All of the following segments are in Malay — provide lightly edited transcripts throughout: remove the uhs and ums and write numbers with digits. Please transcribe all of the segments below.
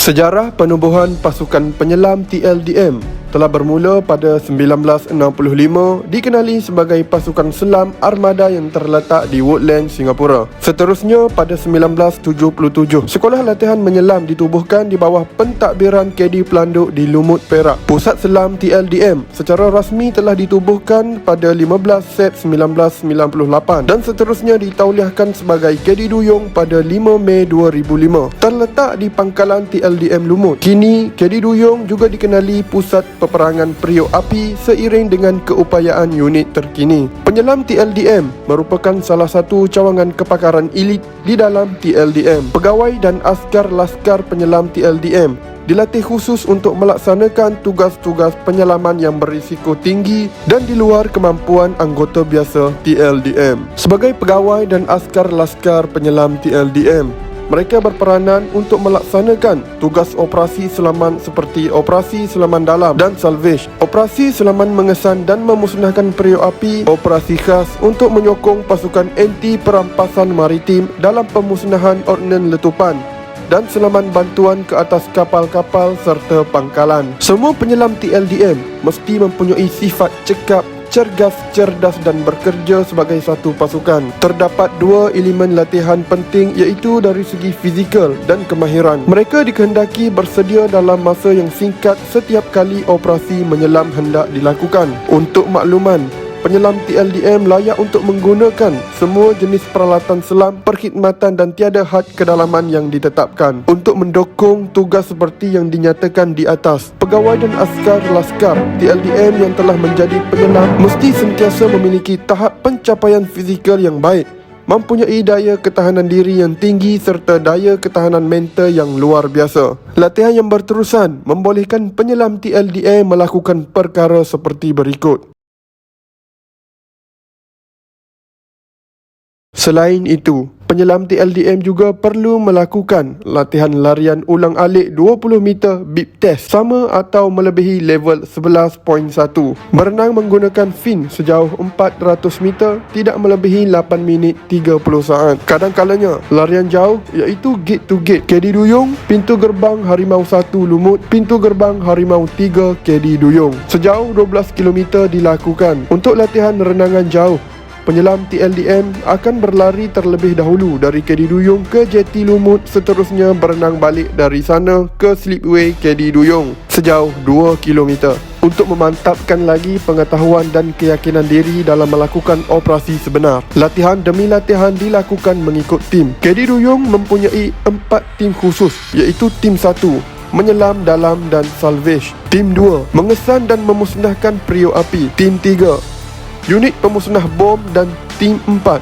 Sejarah penubuhan pasukan penyelam TLDM telah bermula pada 1965, dikenali sebagai pasukan selam armada yang terletak di Woodland, Singapura. Seterusnya pada 1977, sekolah latihan menyelam ditubuhkan di bawah pentadbiran KD Pelanduk di Lumut, Perak. Pusat Selam TLDM secara rasmi telah ditubuhkan pada 15 Sep 1998 dan seterusnya ditauliahkan sebagai KD Duyung pada 5 Mei 2005. Terletak di pangkalan TLDM Lumut. Kini KD Duyung juga dikenali pusat peperangan periuk api seiring dengan keupayaan unit terkini. Penyelam TLDM merupakan salah satu cawangan kepakaran elit di dalam TLDM. Pegawai dan askar Laskar Penyelam TLDM dilatih khusus untuk melaksanakan tugas-tugas penyelaman yang berisiko tinggi dan di luar kemampuan anggota biasa TLDM. Sebagai pegawai dan askar Laskar Penyelam TLDM, mereka berperanan untuk melaksanakan tugas operasi selaman seperti operasi selaman dalam dan salvage, operasi selaman mengesan dan memusnahkan periuk api, operasi khas untuk menyokong pasukan anti perampasan maritim dalam pemusnahan ordinan letupan, dan selaman bantuan ke atas kapal-kapal serta pangkalan. Semua penyelam TLDM mesti mempunyai sifat cekap, cergas, cerdas dan bekerja sebagai satu pasukan. Terdapat dua elemen latihan penting iaitu dari segi fizikal dan kemahiran. Mereka dikehendaki bersedia dalam masa yang singkat setiap kali operasi menyelam hendak dilakukan. Untuk makluman, penyelam TLDM layak untuk menggunakan semua jenis peralatan selam, perkhidmatan dan tiada had kedalaman yang ditetapkan. Untuk mendukung tugas seperti yang dinyatakan di atas, pegawai dan askar Laskar TLDM yang telah menjadi penyelam mesti sentiasa memiliki tahap pencapaian fizikal yang baik, mempunyai daya ketahanan diri yang tinggi serta daya ketahanan mental yang luar biasa. Latihan yang berterusan membolehkan penyelam TLDM melakukan perkara seperti berikut. Selain itu, penyelam TLDM juga perlu melakukan latihan larian ulang-alik 20 meter beep test sama atau melebihi level 11.1. Berenang menggunakan fin sejauh 400 meter tidak melebihi 8 minit 30 saat. Kadang-kalanya larian jauh iaitu gate to gate KD Duyung, pintu gerbang Harimau 1 Lumut, pintu gerbang Harimau 3 KD Duyung sejauh 12 km dilakukan. Untuk latihan renangan jauh, penyelam TLDM akan berlari terlebih dahulu dari KD Duyung ke Jeti Lumut, seterusnya berenang balik dari sana ke Slipway KD Duyung sejauh 2 km untuk memantapkan lagi pengetahuan dan keyakinan diri dalam melakukan operasi sebenar. Latihan demi latihan dilakukan mengikut tim. KD Duyung mempunyai 4 tim khusus iaitu Tim 1, menyelam dalam dan salvage, Tim 2, mengesan dan memusnahkan periuk api, Tim 3, unit pemusnah bom dan Tim 4,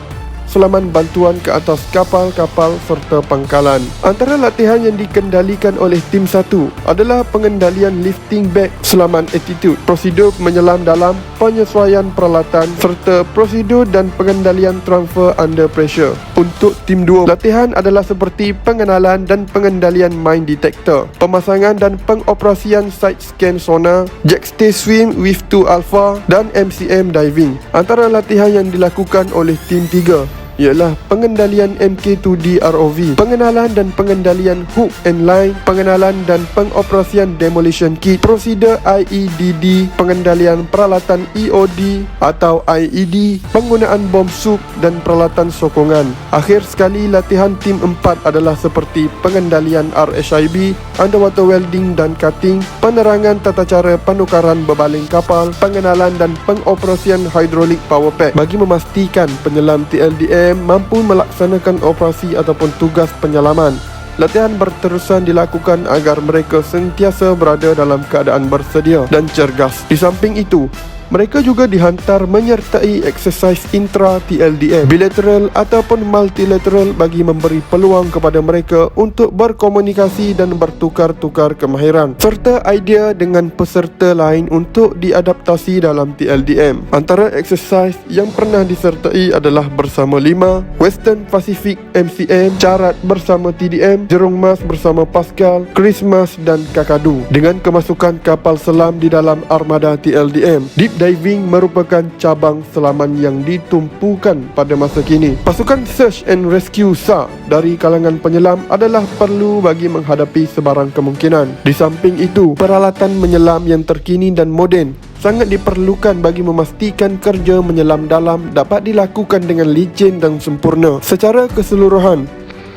selaman bantuan ke atas kapal-kapal serta pangkalan. Antara latihan yang dikendalikan oleh Tim 1 adalah pengendalian lifting bag, selaman attitude, prosedur menyelam dalam, penyesuaian peralatan serta prosedur dan pengendalian transfer under pressure. Untuk Tim 2, latihan adalah seperti pengenalan dan pengendalian mine detector, pemasangan dan pengoperasian side scan sonar, jack stay swim with 2 alpha dan MCM diving. Antara latihan yang dilakukan oleh Tim 3 ialah pengendalian MK2D ROV, pengenalan dan pengendalian hook and line, pengenalan dan pengoperasian demolition kit, prosedur IEDD, pengendalian peralatan EOD atau IED, penggunaan bom sup dan peralatan sokongan. Akhir sekali, latihan Tim 4 adalah seperti pengendalian RHIB, underwater welding dan cutting, penerangan tata cara penukaran bebaling kapal, pengenalan dan pengoperasian hydraulic power pack bagi memastikan penyelam TLDM mampu melaksanakan operasi ataupun tugas penyelaman. Latihan berterusan dilakukan agar mereka sentiasa berada dalam keadaan bersedia dan cergas. Di samping itu, mereka juga dihantar menyertai eksersis intra-TLDM, bilateral ataupun multilateral bagi memberi peluang kepada mereka untuk berkomunikasi dan bertukar-tukar kemahiran serta idea dengan peserta lain untuk diadaptasi dalam TLDM. Antara eksersis yang pernah disertai adalah bersama 5, Western Pacific MCM, Carat bersama TDM, Jerung Mas bersama Pascal, Christmas dan Kakadu. Dengan kemasukan kapal selam di dalam armada TLDM, Deep Diving merupakan cabang selaman yang ditumpukan pada masa kini. Pasukan Search and Rescue SAR dari kalangan penyelam adalah perlu bagi menghadapi sebarang kemungkinan. Di samping itu, peralatan menyelam yang terkini dan moden sangat diperlukan bagi memastikan kerja menyelam dalam dapat dilakukan dengan licin dan sempurna. Secara keseluruhan,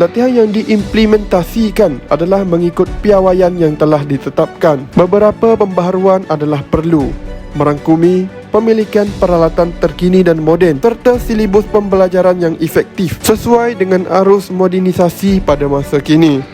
latihan yang diimplementasikan adalah mengikut piawaian yang telah ditetapkan. Beberapa pembaharuan adalah perlu, merangkumi pemilikan peralatan terkini dan moden serta silibus pembelajaran yang efektif sesuai dengan arus modernisasi pada masa kini.